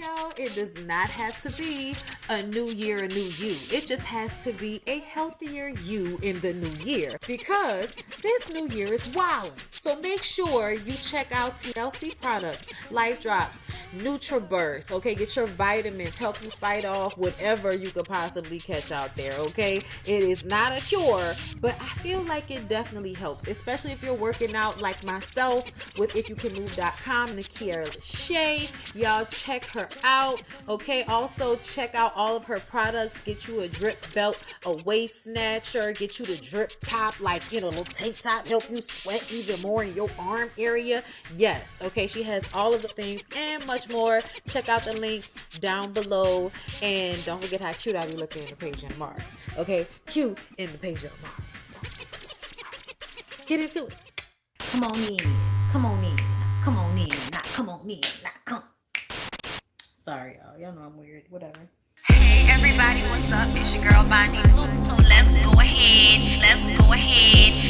y'all. It does not have to be a new year, a new you. It just has to be a healthier you in the new year, because this new year is wild. So make sure you check out TLC products, Life Drops, NutriBurst, okay? Get your vitamins, help you fight off whatever you could possibly catch out there, okay? It is not a cure, but I feel like it definitely helps, especially if you're working out like myself with ifyoucanmove.com and Clara and Ryan. Y'all check her out, okay? Also check out all of her products. Get you a drip belt, a waist snatcher, get you the drip top, like, you know, little tank top, help you sweat even more in your arm area. Yes, okay, she has all of the things and much more. Check out the links down below, and don't forget how cute I be looking in the Peja Amari. Okay, cute in the Peja Amari. Get into it. Come on in, come on in, come on in, not come on in, not come. Sorry, y'all know I'm weird, whatever. Hey everybody, what's up? It's your girl Bondi Blue. Let's go ahead.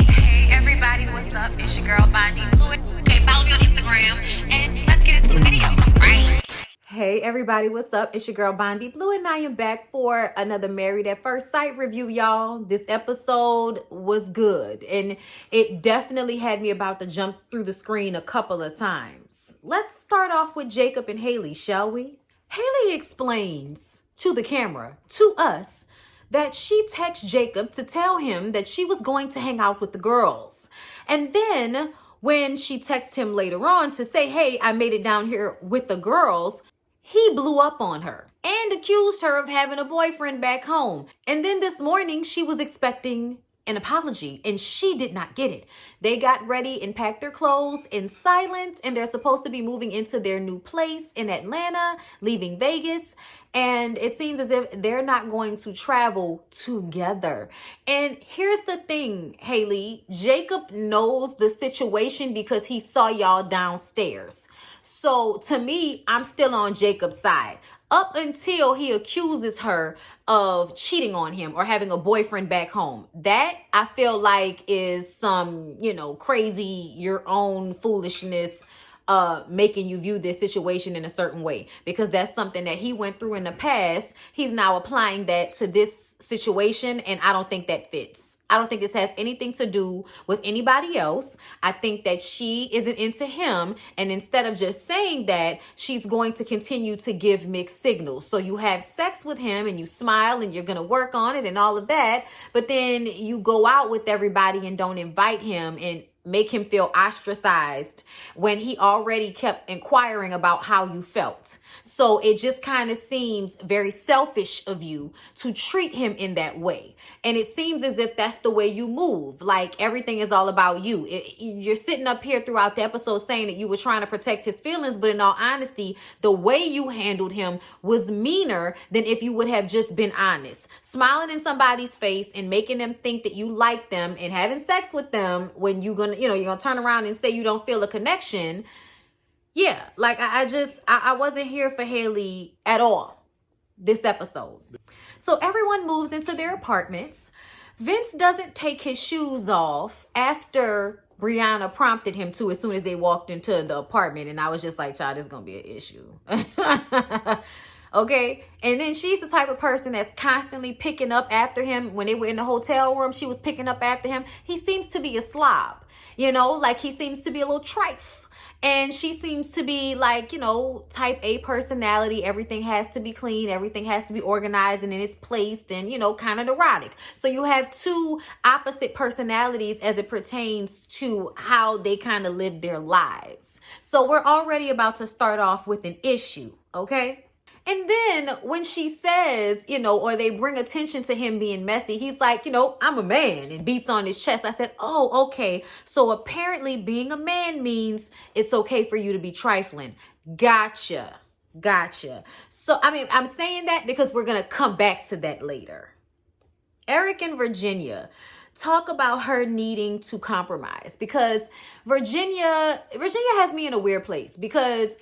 Hey everybody, what's up? It's your girl Bondi Blue. Okay, follow me on Instagram and let's get into the video, right? Hey everybody, what's up? It's your girl Bondi Blue, and I am back for another Married at First Sight review, y'all. This episode was good, and it definitely had me about to jump through the screen a couple of times. Let's start off with Jacob and Hayley, shall we? Hayley explains to the camera, to us, that she texted Jacob to tell him that she was going to hang out with the girls. And then when she texted him later on to say, hey, I made it down here with the girls, he blew up on her and accused her of having a boyfriend back home. And then this morning she was expecting an apology, and she did not get it. They got ready and packed their clothes in silence, and they're supposed to be moving into their new place in Atlanta, leaving Vegas. And it seems as if they're not going to travel together. And here's the thing, Hayley, Jacob knows the situation because he saw y'all downstairs. So to me, I'm still on Jacob's side up until he accuses her of cheating on him or having a boyfriend back home. That I feel like is some, crazy, your own foolishness, making you view this situation in a certain way, because that's something that he went through in the past. He's now applying that to this situation, and I don't think that fits. I don't think this has anything to do with anybody else. I think that she isn't into him, and instead of just saying that, she's going to continue to give mixed signals. So you have sex with him and you smile and you're going to work on it and all of that, but then you go out with everybody and don't invite him and make him feel ostracized when he already kept inquiring about how you felt. So it just kind of seems very selfish of you to treat him in that way. And it seems as if that's the way you move. Like everything is all about you. You're sitting up here throughout the episode saying that you were trying to protect his feelings, but in all honesty, the way you handled him was meaner than if you would have just been honest. Smiling in somebody's face and making them think that you like them and having sex with them when you're gonna turn around and say you don't feel a connection. Yeah, like I wasn't here for Hayley at all this episode. So everyone moves into their apartments. Vince doesn't take his shoes off after Brianna prompted him to as soon as they walked into the apartment. And I was just like, child, this is going to be an issue. Okay. And then she's the type of person that's constantly picking up after him. When they were in the hotel room, she was picking up after him. He seems to be a slob, like he seems to be a little trife. And she seems to be like, type A personality. Everything has to be clean. Everything has to be organized and in its place and, kind of neurotic. So you have two opposite personalities as it pertains to how they kind of live their lives. So we're already about to start off with an issue, okay? And then when she says, or they bring attention to him being messy, he's like, I'm a man, and beats on his chest. I said, oh, okay. So apparently being a man means it's okay for you to be trifling. Gotcha. So, I'm saying that because we're going to come back to that later. Eric and Virginia talk about her needing to compromise, because Virginia has me in a weird place, because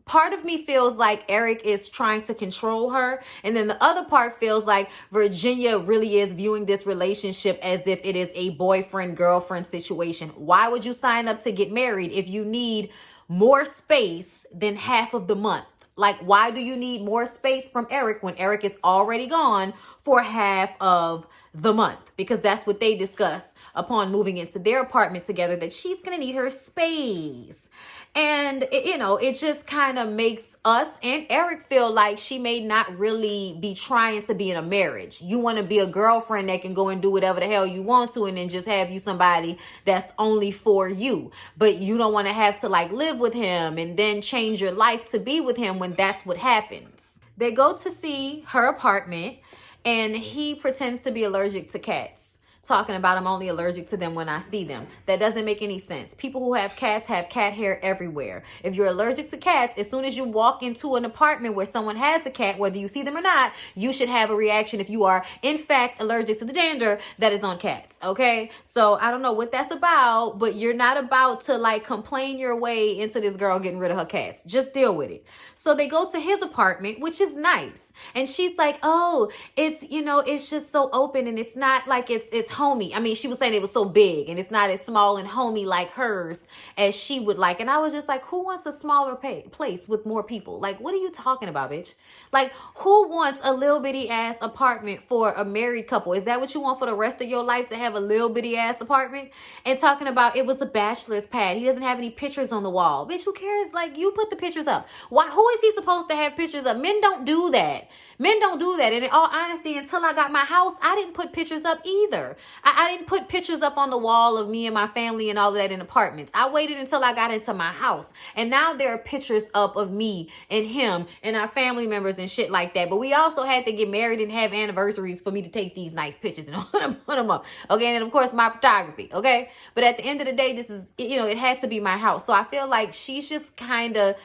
part of me feels like Eric is trying to control her. And then the other part feels like Virginia really is viewing this relationship as if it is a boyfriend-girlfriend situation. Why would you sign up to get married if you need more space than half of the month? Like, why do you need more space from Eric when Eric is already gone for half of the month? Because that's what they discuss upon moving into their apartment together, that she's going to need her space. And, it just kind of makes us and Eric feel like she may not really be trying to be in a marriage. You want to be a girlfriend that can go and do whatever the hell you want to and then just have you somebody that's only for you. But you don't want to have to like live with him and then change your life to be with him when that's what happens. They go to see her apartment and he pretends to be allergic to cats. Talking about I'm only allergic to them when I see them. That doesn't make any sense. People who have cats have cat hair everywhere. If you're allergic to cats, as soon as you walk into an apartment where someone has a cat, whether you see them or not, you should have a reaction if you are in fact allergic to the dander that is on cats. Okay, so I don't know what that's about, but you're not about to like complain your way into this girl getting rid of her cats. Just deal with it. So they go to his apartment, which is nice, and she's like, oh, it's it's just so open and it's not like it's homey. I mean, she was saying it was so big and it's not as small and homey like hers as she would like. And I was just like, who wants a smaller place with more people? Like, what are you talking about, bitch? Like, who wants a little bitty ass apartment for a married couple? Is that what you want for the rest of your life, to have a little bitty ass apartment? And talking about it was a bachelor's pad. He doesn't have any pictures on the wall. Bitch, who cares? Like, you put the pictures up. Why? Who is he supposed to have pictures of? Men don't do that. Men don't do that. And in all honesty, until I got my house, I didn't put pictures up either. I didn't put pictures up on the wall of me and my family and all of that in apartments. I waited until I got into my house. And now there are pictures up of me and him and our family members and shit like that. But we also had to get married and have anniversaries for me to take these nice pictures and put them up. Okay. And then, of course, my photography. Okay. But at the end of the day, this is, it had to be my house. So I feel like she's just kind of,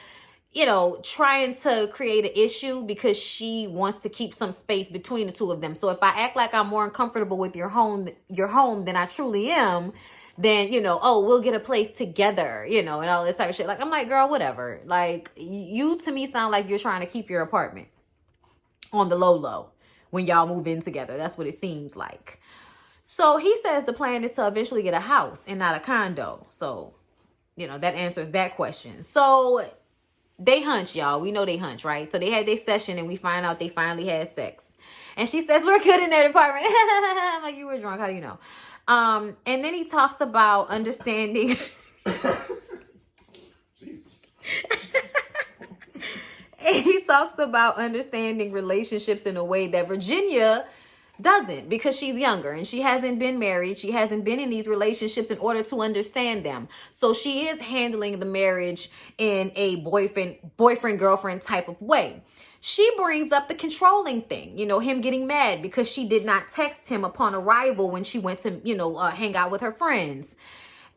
trying to create an issue because she wants to keep some space between the two of them. So if I act like I'm more uncomfortable with your home than I truly am, then, we'll get a place together, and all this type of shit. Like, I'm like, girl, whatever. Like, you to me sound like you're trying to keep your apartment on the low when y'all move in together. That's what it seems like. So he says the plan is to eventually get a house and not a condo. So, that answers that question. So they hunch, y'all. We know they hunch, right? So they had their session and we find out they finally had sex. And she says, we're good in that apartment. I'm like, you were drunk. How do you know? And then he talks about understanding. And he talks about understanding relationships in a way that Virginia doesn't, because she's younger and she hasn't been married. She hasn't been in these relationships in order to understand them. So she is handling the marriage in a boyfriend girlfriend type of way. She brings up the controlling thing, him getting mad because she did not text him upon arrival when she went to, hang out with her friends.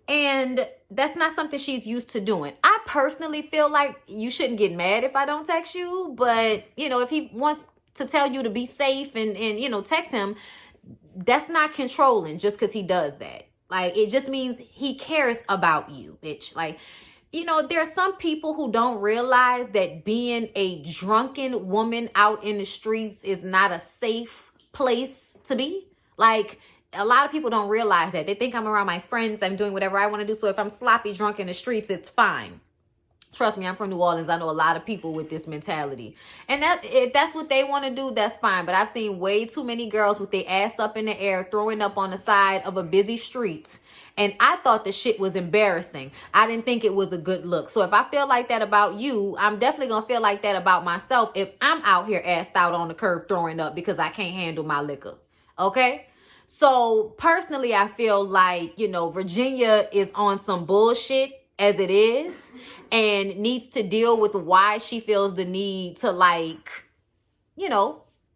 And that's not something she's used to doing. I personally feel like you shouldn't get mad if I don't text you. But, if he wants to tell you to be safe and text him, that's not controlling just because he does that. Like, it just means he cares about you, bitch. Like, there are some people who don't realize that being a drunken woman out in the streets is not a safe place to be. Like, a lot of people don't realize that. They think I'm around my friends, I'm doing whatever I want to do. So if I'm sloppy drunk in the streets, it's fine. Trust me, I'm from New Orleans. I know a lot of people with this mentality. And if that's what they want to do, that's fine. But I've seen way too many girls with their ass up in the air, throwing up on the side of a busy street. And I thought the shit was embarrassing. I didn't think it was a good look. So if I feel like that about you, I'm definitely going to feel like that about myself if I'm out here assed out on the curb throwing up because I can't handle my liquor. Okay? So personally, I feel like, Virginia is on some bullshit as it is and needs to deal with why she feels the need to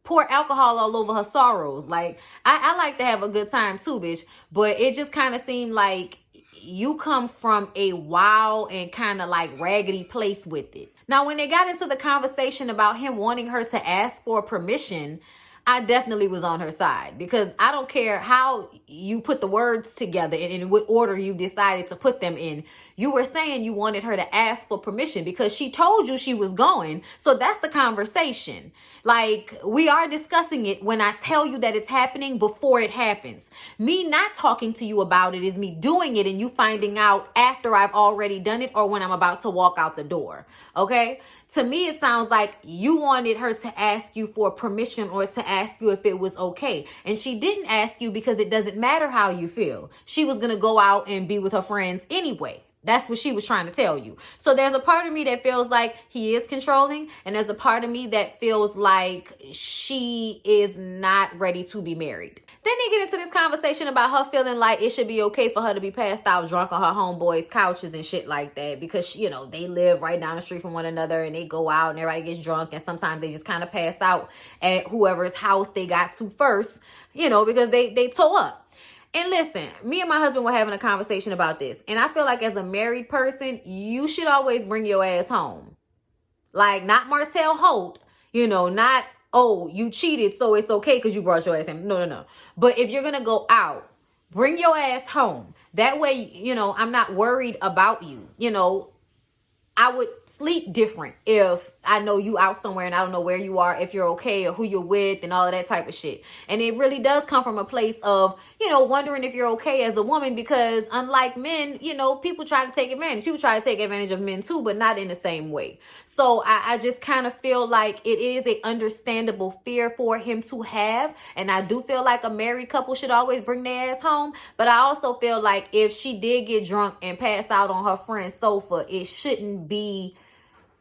pour alcohol all over her sorrows. Like, I like to have a good time too, bitch. But it just kind of seemed like you come from a wild and kind of like raggedy place with it. Now, when they got into the conversation about him wanting her to ask for permission, I definitely was on her side, because I don't care how you put the words together and in what order you decided to put them in. You were saying you wanted her to ask for permission because she told you she was going. So that's the conversation. Like, we are discussing it when I tell you that it's happening before it happens. Me not talking to you about it is me doing it and you finding out after I've already done it or when I'm about to walk out the door. Okay? To me, it sounds like you wanted her to ask you for permission or to ask you if it was okay. And she didn't ask you because it doesn't matter how you feel. She was going to go out and be with her friends anyway. That's what she was trying to tell you. So there's a part of me that feels like he is controlling. And there's a part of me that feels like she is not ready to be married. Then they get into this conversation about her feeling like it should be okay for her to be passed out drunk on her homeboys' couches and shit like that. Because, you know, they live right down the street from one another and they go out and everybody gets drunk. And sometimes they just kind of pass out at whoever's house they got to first, you know, because they tow up. And listen, me and my husband were having a conversation about this. And I feel like as a married person, you should always bring your ass home. Like, not Martell Holt, you know, not, oh, you cheated, so it's okay because you brought your ass in. No. But if you're going to go out, bring your ass home. That way, you know, I'm not worried about you. You know, I would sleep different if I know you out somewhere and I don't know where you are, if you're okay or who you're with and all of that type of shit. And it really does come from a place of, you know, wondering if you're okay as a woman, because unlike men, you know, people try to take advantage. People try to take advantage of men too, but not in the same way. So I just kind of feel like it is a understandable fear for him to have. And I do feel like a married couple should always bring their ass home. But I also feel like if she did get drunk and pass out on her friend's sofa, it shouldn't be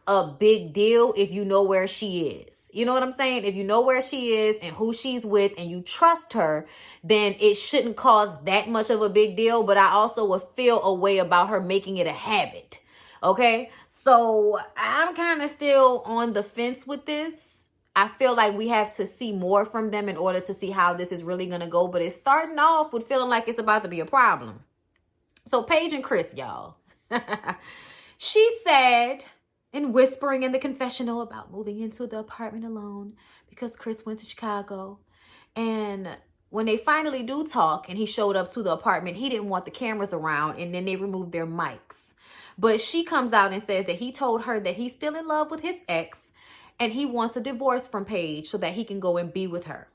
a big deal if you know where she is. You know what I'm saying? If you know where she is and who she's with and you trust her, then it shouldn't cause that much of a big deal. But I also would feel a way about her making it a habit. Okay? So I'm kind of still on the fence with this. I feel like we have to see more from them in order to see how this is really going to go. But it's starting off with feeling like it's about to be a problem. So Paige and Chris, y'all. She said, and whispering in the confessional about moving into the apartment alone because Chris went to Chicago. And when they finally do talk and he showed up to the apartment, he didn't want the cameras around, and then they removed their mics. But she comes out and says that he told her that he's still in love with his ex and he wants a divorce from Paige so that he can go and be with her.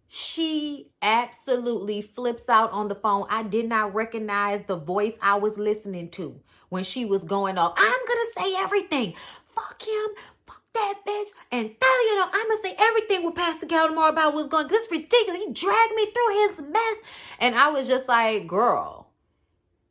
She absolutely flips out on the phone. I did not recognize the voice I was listening to when she was going off. I'm going to say everything. Fuck him. Fuck that bitch. And you know, I'm going to say everything with Pastor Cal tomorrow about what's going on. This is ridiculous. He dragged me through his mess. And I was just like, girl,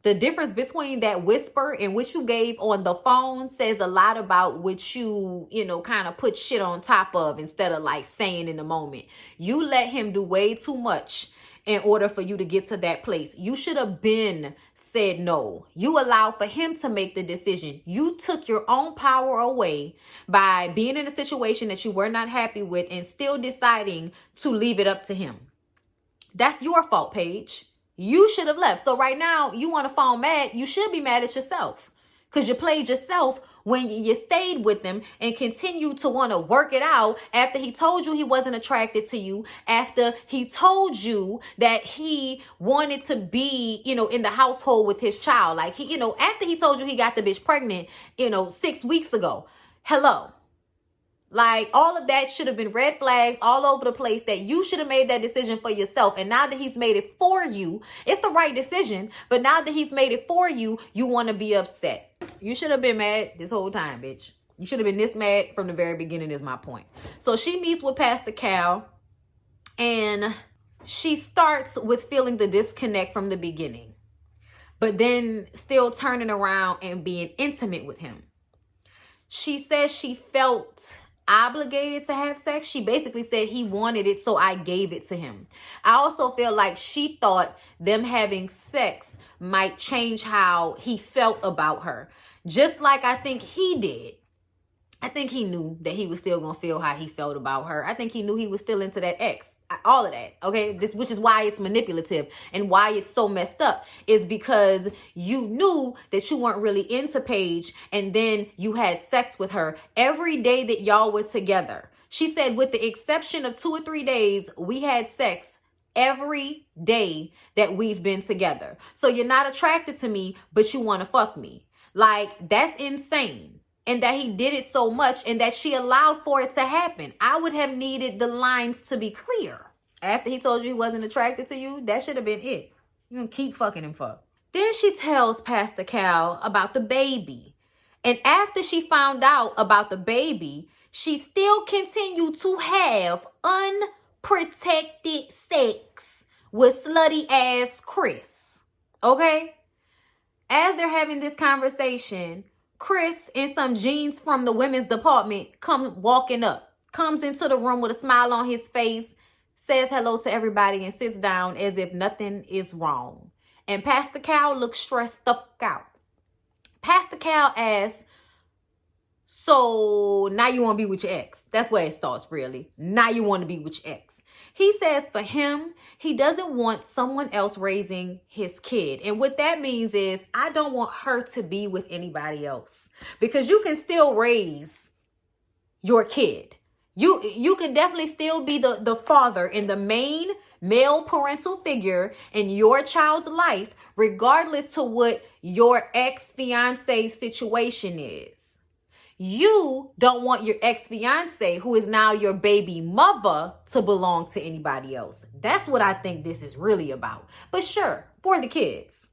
the difference between that whisper and what you gave on the phone says a lot about what you know, kind of put shit on top of instead of like saying in the moment. You let him do way too much in order for you to get to that place. You should have been said no. You allowed for him to make the decision. You took your own power away by being in a situation that you were not happy with and still deciding to leave it up to him. That's your fault, Paige. You should have left. So right now, you want to fall mad. You should be mad at yourself because you played yourself when you stayed with him and continued to want to work it out after he told you he wasn't attracted to you, after he told you that he wanted to be, you know, in the household with his child. Like, he, you know, after he told you he got the bitch pregnant, you know, 6 weeks ago. Hello. Like, all of that should have been red flags all over the place that you should have made that decision for yourself. And now that he's made it for you, it's the right decision. But now that he's made it for you, you want to be upset. You should have been mad this whole time, bitch. You should have been this mad from the very beginning is my point. So she meets with Pastor Cal and she starts with feeling the disconnect from the beginning, but then still turning around and being intimate with him. She says she felt obligated to have sex. She basically said he wanted it, so I gave it to him. I also feel like she thought them having sex might change how he felt about her, just like I think he did. I think he knew that he was still gonna feel how he felt about her. I think he knew he was still into that ex, all of that. Okay, which is why it's manipulative and why it's so messed up, is because you knew that you weren't really into Paige, and then you had sex with her every day that y'all were together. She said, with the exception of 2 or 3 days, we had sex every day that we've been together. So you're not attracted to me, but you want to fuck me. Like, that's insane. And that he did it so much and that she allowed for it to happen. I would have needed the lines to be clear. After he told you he wasn't attracted to you, that should have been it. You can keep fucking him fuck. Then she tells Pastor Cal about the baby. And after she found out about the baby, she still continued to have unprotected sex with slutty ass Chris. Okay? As they're having this conversation, Chris, in some jeans from the women's department, comes into the room with a smile on his face, says hello to everybody, and sits down as if nothing is wrong. And Pastor Cal looks stressed out. Pastor Cal asks, so now you want to be with your ex? That's where it starts, really. Now you want to be with your ex. He says for him, he doesn't want someone else raising his kid. And what that means is, I don't want her to be with anybody else. Because you can still raise your kid. You can definitely still be the father and the main male parental figure in your child's life, regardless to what your ex-fiance situation is. You don't want your ex-fiance, who is now your baby mother, to belong to anybody else. That's what I think this is really about. But sure, for the kids.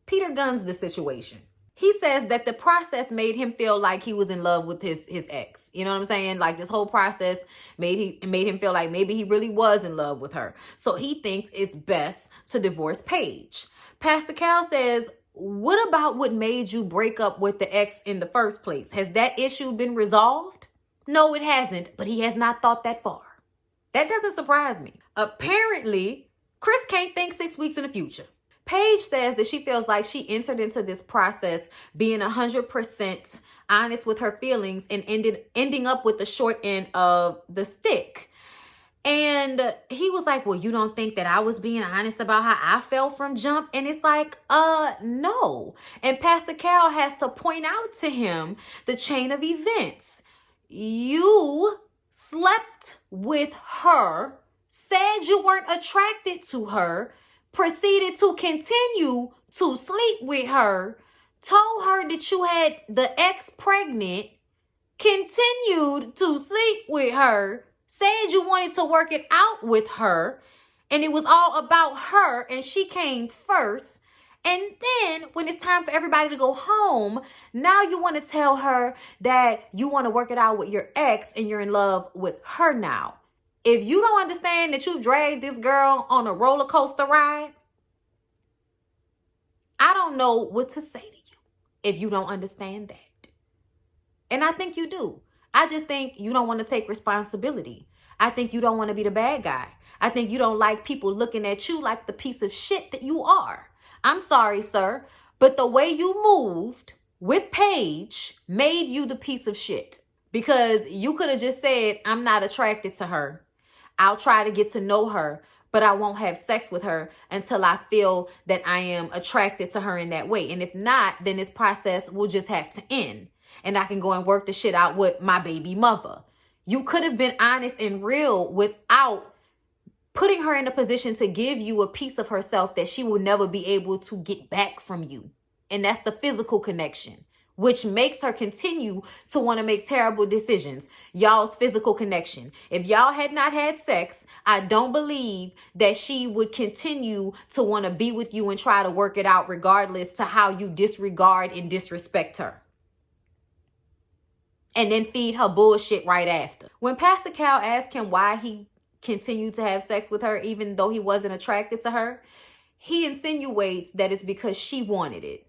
Peter guns the situation. He says that the process made him feel like he was in love with his ex. You know what I'm saying? Like, this whole process made him feel like maybe he really was in love with her. So he thinks it's best to divorce Paige. Pastor Cal says, what about what made you break up with the ex in the first place? Has that issue been resolved? No, it hasn't, but he has not thought that far. That doesn't surprise me. Apparently, Chris can't think 6 weeks in the future. Paige says that she feels like she entered into this process being 100% honest with her feelings and ending up with the short end of the stick. And he was like, well, you don't think that I was being honest about how I felt from jump? And it's like, no. And Pastor Cal has to point out to him the chain of events. You slept with her, said you weren't attracted to her, proceeded to continue to sleep with her, told her that you had the ex pregnant, continued to sleep with her, said you wanted to work it out with her, and it was all about her, and she came first. And then when it's time for everybody to go home, now you want to tell her that you want to work it out with your ex and you're in love with her now. If you don't understand that you dragged this girl on a roller coaster ride, I don't know what to say to you if you don't understand that. And I think you do. I just think you don't want to take responsibility. I think you don't want to be the bad guy. I think you don't like people looking at you like the piece of shit that you are. I'm sorry, sir, but the way you moved with Paige made you the piece of shit. Because you could have just said, I'm not attracted to her. I'll try to get to know her, but I won't have sex with her until I feel that I am attracted to her in that way. And if not, then this process will just have to end. And I can go and work the shit out with my baby mother. You could have been honest and real without putting her in a position to give you a piece of herself that she will never be able to get back from you. And that's the physical connection, which makes her continue to want to make terrible decisions. Y'all's physical connection. If y'all had not had sex, I don't believe that she would continue to want to be with you and try to work it out regardless to how you disregard and disrespect her. And then feed her bullshit right after. When Pastor Cal asked him why he continued to have sex with her even though he wasn't attracted to her, he insinuates that it's because she wanted it.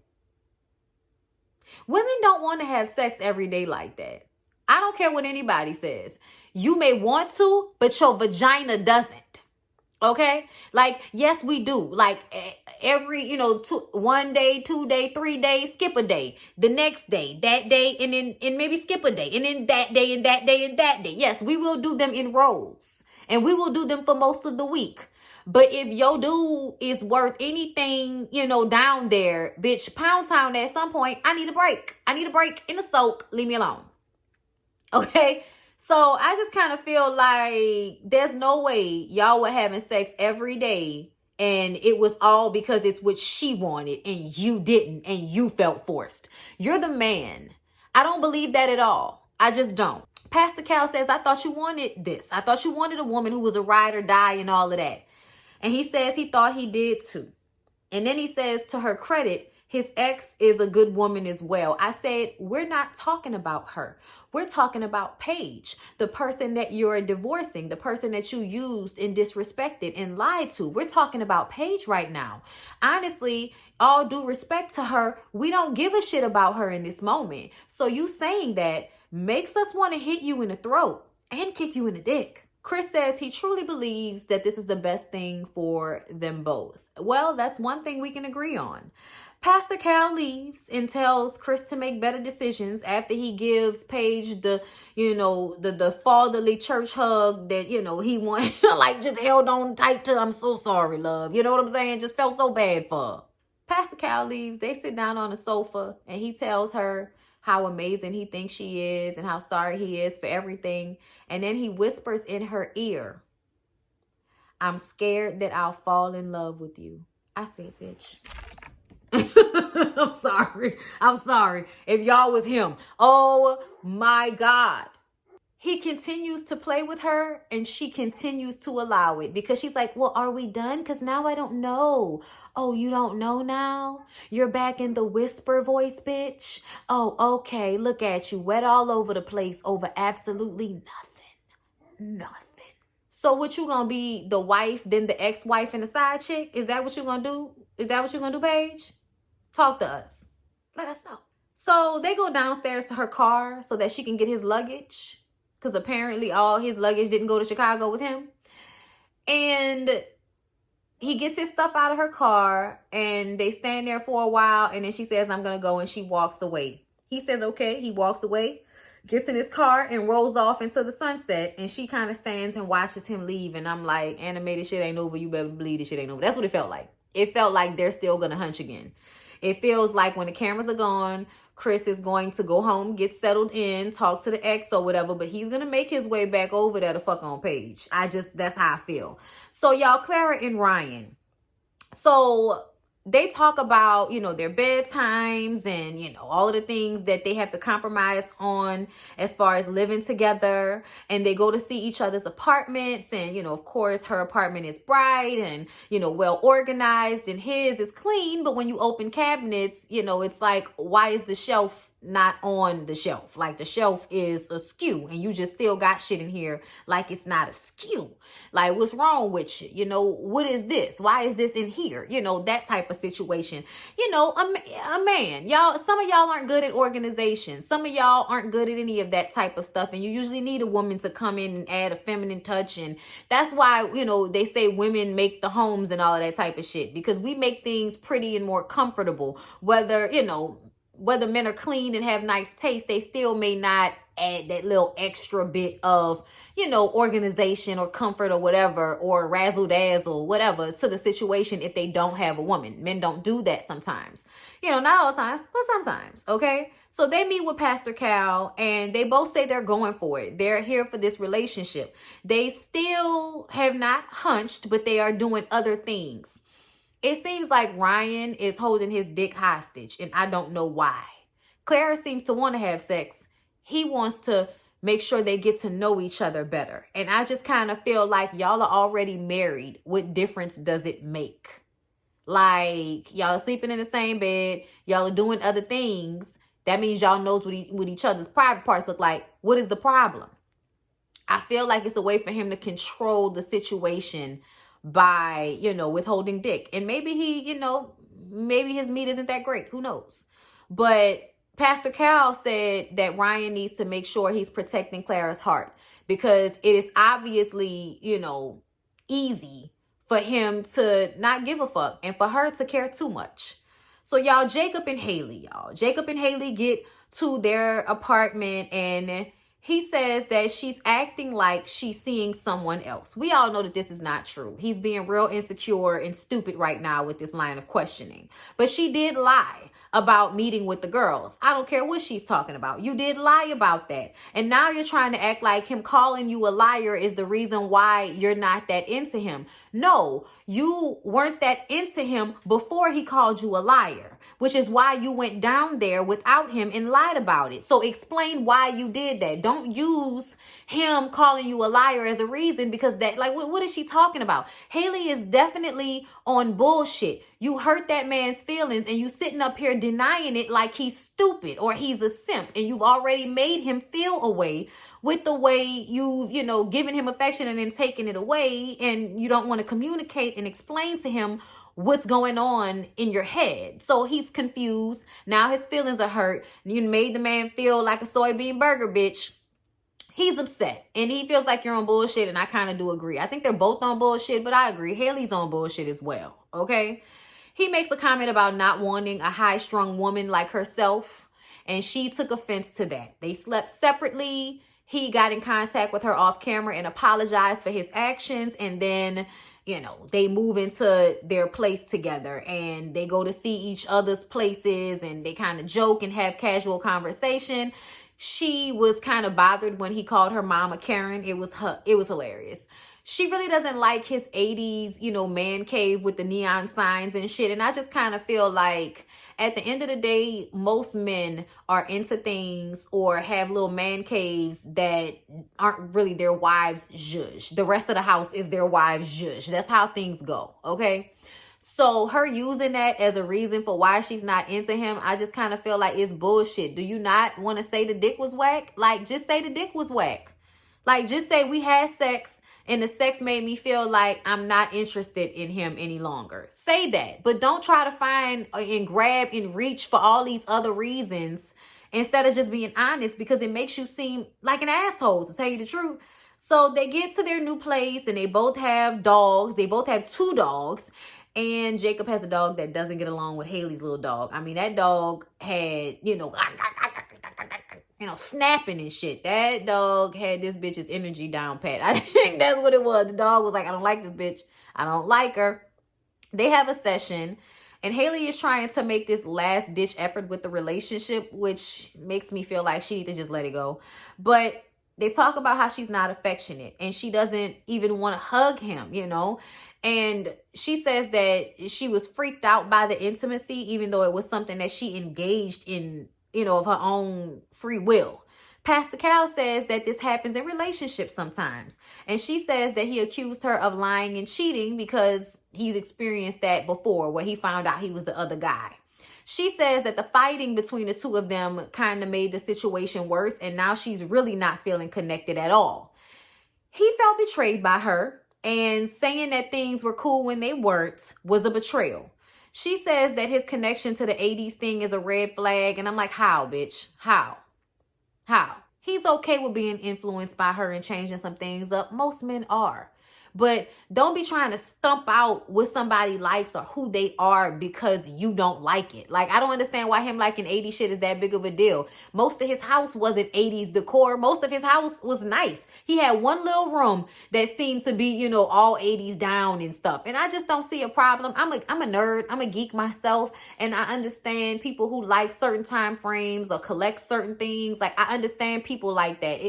Women don't want to have sex every day like that. I don't care what anybody says. You may want to, but your vagina doesn't. Okay? Like, yes, we do. Like, every, 1 day, 2 day, 3 days, skip a day. The next day, that day, and maybe skip a day. And then that day, and that day, and that day. Yes, we will do them in rows. And we will do them for most of the week. But if your dude is worth anything, down there, bitch, pound town at some point, I need a break. I need a break in the soak. Leave me alone. Okay? So I just kind of feel like there's no way y'all were having sex every day and it was all because it's what she wanted and you didn't and you felt forced. You're the man. I don't believe that at all. I just don't. Pastor Cal says, I thought you wanted this. I thought you wanted a woman who was a ride or die and all of that. And he says he thought he did too. And then he says, to her credit, His ex is a good woman as well. I said, we're not talking about her. We're talking about Paige, the person that you're divorcing, the person that you used and disrespected and lied to. We're talking about Paige right now. Honestly, all due respect to her, we don't give a shit about her in this moment. So you saying that makes us want to hit you in the throat and kick you in the dick. Chris says he truly believes that this is the best thing for them both. Well, that's one thing we can agree on. Pastor Cal leaves and tells Chris to make better decisions after he gives Paige the fatherly church hug that, he wanted, like just held on tight to. I'm so sorry, love. You know what I'm saying? Just felt so bad for her. Pastor Cal leaves. They sit down on the sofa and he tells her how amazing he thinks she is and how sorry he is for everything. And then he whispers in her ear, I'm scared that I'll fall in love with you. I said, bitch. I'm sorry. If y'all was him. Oh my God. He continues to play with her and she continues to allow it because she's like, well, are we done? Because now I don't know. Oh, you don't know now? You're back in the whisper voice, bitch. Oh, okay. Look at you. Wet all over the place over absolutely nothing. So what you gonna be, the wife, then the ex-wife and the side chick? Is that what you gonna do? Is that what you gonna do, Paige? Talk to us. Let us know. So they go downstairs to her car so that she can get his luggage. Because apparently all his luggage didn't go to Chicago with him. And he gets his stuff out of her car and they stand there for a while. And then she says, I'm going to go. And she walks away. He says, okay. He walks away, gets in his car and rolls off into the sunset. And she kind of stands and watches him leave. And I'm like, animated shit ain't over. You better believe this shit ain't over. That's what it felt like. It felt like they're still going to hunch again. It feels like when the cameras are gone, Chris is going to go home, get settled in, talk to the ex or whatever, but he's going to make his way back over there to fuck on Paige. That's how I feel. So y'all, Clara and Ryan. So they talk about, their bedtimes and, all of the things that they have to compromise on as far as living together. And they go to see each other's apartments. And, of course, her apartment is bright and, well organized and his is clean. But when you open cabinets, it's like, why is the shelf not on the shelf? Like the shelf is askew and you just still got shit in here like it's not askew. Like, what's wrong with you? What is this? Why is this in here? That type of situation. A man, y'all, some of y'all aren't good at organization. Some of y'all aren't good at any of that type of stuff. And you usually need a woman to come in and add a feminine touch. And that's why, they say women make the homes and all of that type of shit, because we make things pretty and more comfortable. Whether men are clean and have nice taste, they still may not add that little extra bit of, organization or comfort or whatever, or razzle dazzle, whatever, to the situation if they don't have a woman. Men don't do that sometimes. Not all the times, but sometimes, okay? So they meet with Pastor Cal and they both say they're going for it. They're here for this relationship. They still have not hunched, but they are doing other things. It seems like Ryan is holding his dick hostage, and I don't know why. Clara seems to want to have sex. He wants to make sure they get to know each other better. And I just kind of feel like y'all are already married. What difference does it make? Like, y'all are sleeping in the same bed. Y'all are doing other things. That means y'all knows what each other's private parts look like. What is the problem? I feel like it's a way for him to control the situation by, withholding dick. And maybe maybe his meat isn't that great. Who knows? But Pastor Cal said that Ryan needs to make sure he's protecting Clara's heart, because it is obviously, easy for him to not give a fuck and for her to care too much. So y'all, Jacob and Hayley get to their apartment and he says that she's acting like she's seeing someone else. We all know that this is not true. He's being real insecure and stupid right now with this line of questioning. But she did lie about meeting with the girls. I don't care what she's talking about. You did lie about that. And now you're trying to act like him calling you a liar is the reason why you're not that into him. No, you weren't that into him before he called you a liar. which is why you went down there without him and lied about it. So explain why you did that. Don't use him calling you a liar as a reason, because that, like, what is she talking about? Hayley is definitely on bullshit. You hurt that man's feelings and you sitting up here denying it like he's stupid or he's a simp, and you've already made him feel a way with the way you've, given him affection and then taken it away, and you don't want to communicate and explain to him what's going on in your head. So he's confused. Now his feelings are hurt. You made the man feel like a soybean burger, bitch. He's upset and he feels like you're on bullshit, and I kind of do agree. I think they're both on bullshit, but I agree. Hayley's on bullshit as well, okay? He makes a comment about not wanting a high-strung woman like herself, and she took offense to that. They slept separately. He got in contact with her off camera and apologized for his actions, and then they move into their place together and they go to see each other's places and they kind of joke and have casual conversation. She was kind of bothered when he called her mom a Karen. It was hilarious. She really doesn't like his 80s, man cave with the neon signs and shit. And I just kind of feel like at the end of the day, most men are into things or have little man caves that aren't really their wives' zhuzh. The rest of the house is their wives' zhuzh. That's how things go, okay? So her using that as a reason for why she's not into him, I just kind of feel like it's bullshit. Do you not want to say the dick was whack? Like, just say the dick was whack. Like, just say we had sex and the sex made me feel like I'm not interested in him any longer. Say that. But don't try to find and grab and reach for all these other reasons instead of just being honest, because it makes you seem like an asshole, to tell you the truth. So they get to their new place and they both have dogs. They both have 2 dogs. And Jacob has a dog that doesn't get along with Hayley's little dog. I mean, that dog had, snapping and shit. That dog had this bitch's energy down pat. I think that's what it was. The dog was like, I don't like this bitch. I don't like her. They have a session and Hayley is trying to make this last ditch effort with the relationship, which makes me feel like she needs to just let it go. But they talk about how she's not affectionate and she doesn't even want to hug him, And she says that she was freaked out by the intimacy, even though it was something that she engaged in, of her own free will. Pastor Cal says that this happens in relationships sometimes. And she says that he accused her of lying and cheating because he's experienced that before, where he found out he was the other guy. She says that the fighting between the two of them kind of made the situation worse. And now she's really not feeling connected at all. He felt betrayed by her. And saying that things were cool when they weren't was a betrayal. She says that his connection to the 80s thing is a red flag. And I'm like, how, bitch? How? He's okay with being influenced by her and changing some things up. Most men are. But don't be trying to stump out what somebody likes or who they are because you don't like it. Like, I don't understand why him liking 80s shit is that big of a deal. Most of his house wasn't 80s decor. Most of his house was nice. He had one little room that seemed to be, all 80s down and stuff. And I just don't see a problem. I'm a nerd. I'm a geek myself. And I understand people who like certain time frames or collect certain things. Like, I understand people like that.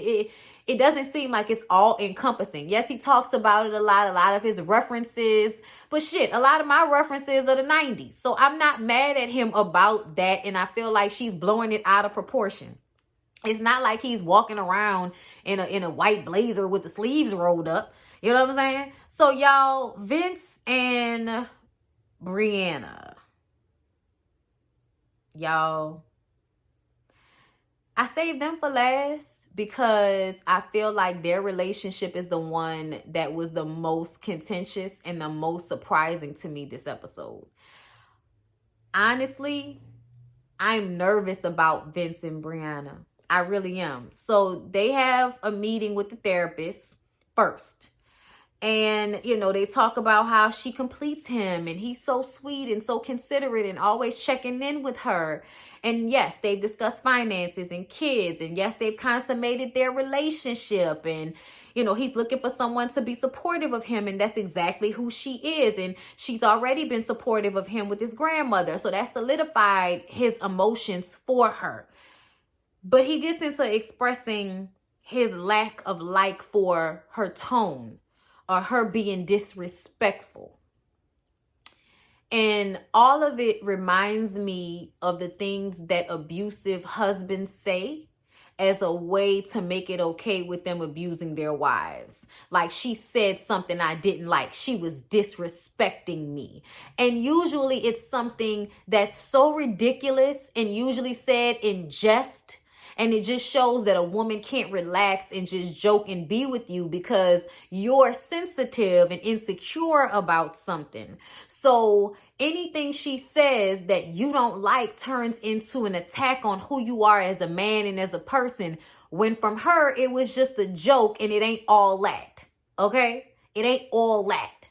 It doesn't seem like it's all encompassing. Yes, he talks about it a lot of his references, but shit, a lot of my references are the 90s. So I'm not mad at him about that. And I feel like she's blowing it out of proportion. It's not like he's walking around in a white blazer with the sleeves rolled up. You know what I'm saying? So y'all, Vince and Brianna, y'all, I saved them for last because I feel like their relationship is the one that was the most contentious and the most surprising to me this episode. Honestly, I'm nervous about Vince and Brianna. I really am. So they have a meeting with the therapist first. And, they talk about how she completes him and he's so sweet and so considerate and always checking in with her. And yes, they've discussed finances and kids. And yes, they've consummated their relationship. And, he's looking for someone to be supportive of him. And that's exactly who she is. And she's already been supportive of him with his grandmother. So that solidified his emotions for her. But he gets into expressing his lack of like for her tone or her being disrespectful. And all of it reminds me of the things that abusive husbands say as a way to make it okay with them abusing their wives. Like, she said something I didn't like. She was disrespecting me. And usually it's something that's so ridiculous and usually said in jest. And it just shows that a woman can't relax and just joke and be with you because you're sensitive and insecure about something. So anything she says that you don't like turns into an attack on who you are as a man and as a person. When from her, it was just a joke and it ain't all that. Okay? It ain't all that.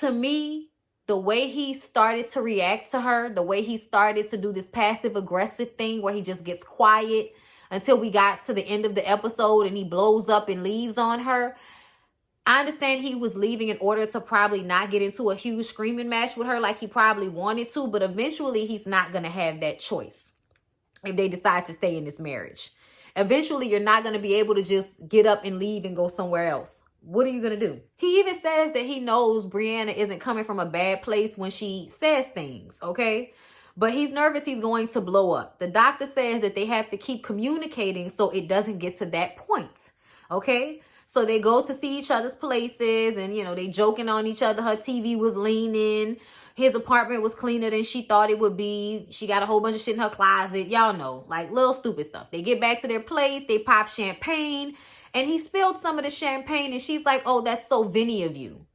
To me, the way he started to react to her, the way he started to do this passive aggressive thing where he just gets quiet until we got to the end of the episode and he blows up and leaves on her. I understand he was leaving in order to probably not get into a huge screaming match with her like he probably wanted to, but eventually he's not going to have that choice if they decide to stay in this marriage. Eventually, you're not going to be able to just get up and leave and go somewhere else. What are you going to do? He even says that he knows Brianna isn't coming from a bad place when she says things, okay? But he's nervous he's going to blow up. The doctor says that they have to keep communicating so it doesn't get to that point, okay? So they go to see each other's places and, you know, they joking on each other. Her TV was leaning. His apartment was cleaner than she thought it would be. She got a whole bunch of shit in her closet. Y'all know, like little stupid stuff. They get back to their place. They pop champagne. And he spilled some of the champagne and she's like, oh, that's so Vinny of you.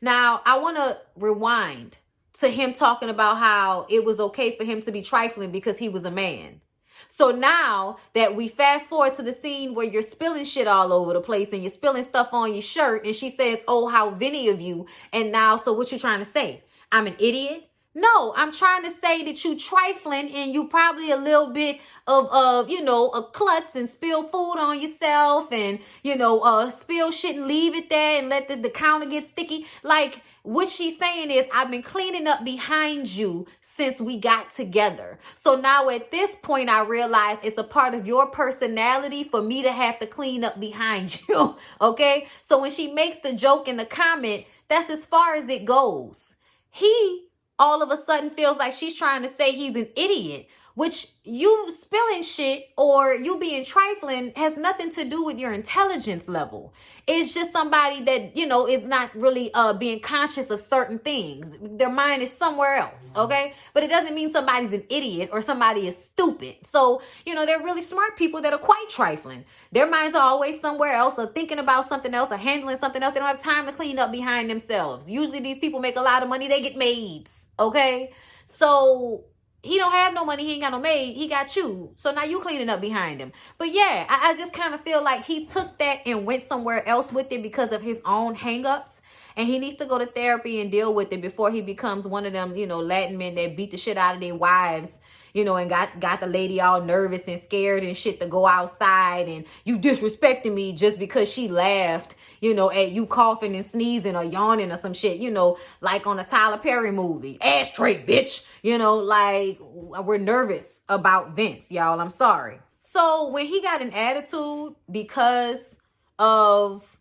Now, I want to rewind to him talking about how it was okay for him to be trifling because he was a man. So now that we fast forward to the scene where you're spilling shit all over the place and you're spilling stuff on your shirt and she says, oh, how Vinny of you. And now, so what you trying to say? I'm an idiot? No, I'm trying to say that you trifling and you probably a little bit of you know, a klutz and spill food on yourself and, you know, spill shit and leave it there and let the counter get sticky. Like, what she's saying is, I've been cleaning up behind you since we got together. So now at this point, I realize it's a part of your personality for me to have to clean up behind you. Okay? So when she makes the joke in the comment, that's as far as it goes. He all of a sudden feels like she's trying to say he's an idiot, which you spilling shit or you being trifling has nothing to do with your intelligence level. It's just somebody that, you know, is not really being conscious of certain things. Their mind is somewhere else, okay? But it doesn't mean somebody's an idiot or somebody is stupid. So, you know, they're really smart people that are quite trifling. Their minds are always somewhere else or thinking about something else or handling something else. They don't have time to clean up behind themselves. Usually these people make a lot of money. They get maids, okay? So he don't have no money. He ain't got no maid. He got you. So now you cleaning up behind him. But yeah, I just kind of feel like he took that and went somewhere else with it because of his own hangups. And he needs to go to therapy and deal with it before he becomes one of them, you know, Latin men that beat the shit out of their wives, you know, and got the lady all nervous and scared and shit to go outside. And you disrespecting me just because she laughed, you know, at you coughing and sneezing or yawning or some shit, you know, like on a Tyler Perry movie. Ashtray, bitch. You know, like, we're nervous about Vince, y'all. I'm sorry. So when he got an attitude because of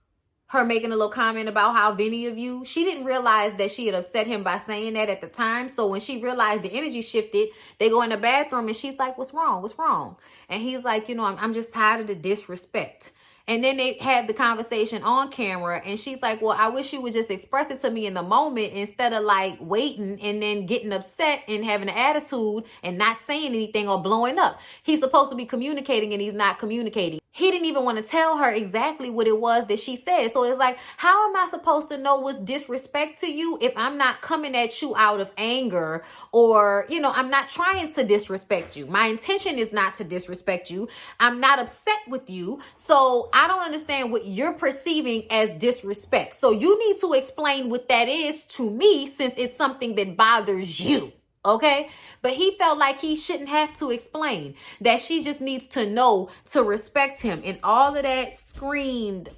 her making a little comment about how Vinny of you, she didn't realize that she had upset him by saying that at the time. So when she realized the energy shifted, they go in the bathroom and she's like, what's wrong? What's wrong? And he's like, you know, I'm just tired of the disrespect. And then they had the conversation on camera and she's like, well, I wish you would just express it to me in the moment instead of like waiting and then getting upset and having an attitude and not saying anything or blowing up. He's supposed to be communicating and he's not communicating. He didn't even want to tell her exactly what it was that she said. So it's like, how am I supposed to know what's disrespect to you if I'm not coming at you out of anger or, you know, I'm not trying to disrespect you. My intention is not to disrespect you. I'm not upset with you. So I don't understand what you're perceiving as disrespect. So you need to explain what that is to me since it's something that bothers you. Okay? But he felt like he shouldn't have to explain, that she just needs to know to respect him. And all of that screamed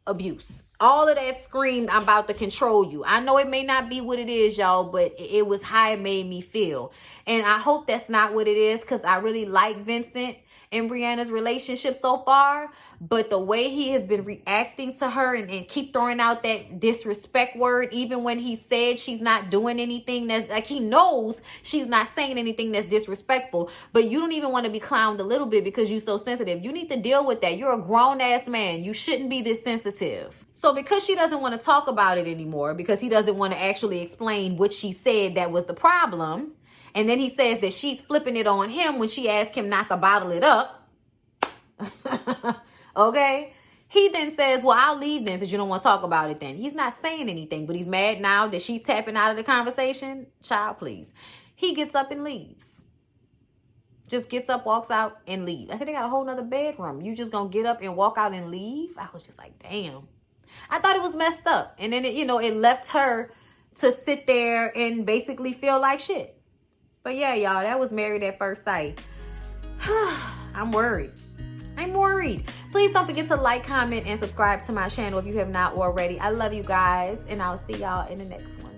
abuse. All of that screamed, I'm about to control you. I know it may not be what it is, y'all, but it was how it made me feel. And I hope that's not what it is because I really like Vincent. in Brianna's relationship so far, but the way he has been reacting to her and keep throwing out that disrespect word, even when he said she's not doing anything that's like, he knows she's not saying anything that's disrespectful, but you don't even want to be clowned a little bit because you're so sensitive. You need to deal with that. You're a grown-ass man. You shouldn't be this sensitive. So because she doesn't want to talk about it anymore, because he doesn't want to actually explain what she said that was the problem, and then he says that she's flipping it on him when she asked him not to bottle it up. Okay? He then says, well, I'll leave then since you don't want to talk about it then. He's not saying anything, but he's mad now that she's tapping out of the conversation. Child, please. He gets up and leaves. Just gets up, walks out, and leaves. I said, they got a whole nother bedroom. You just gonna get up and walk out and leave? I was just like, damn. I thought it was messed up. And then, it left her to sit there and basically feel like shit. But yeah, y'all, that was Married at First Sight. I'm worried. Please don't forget to like, comment, and subscribe to my channel if you have not already. I love you guys, and I'll see y'all in the next one.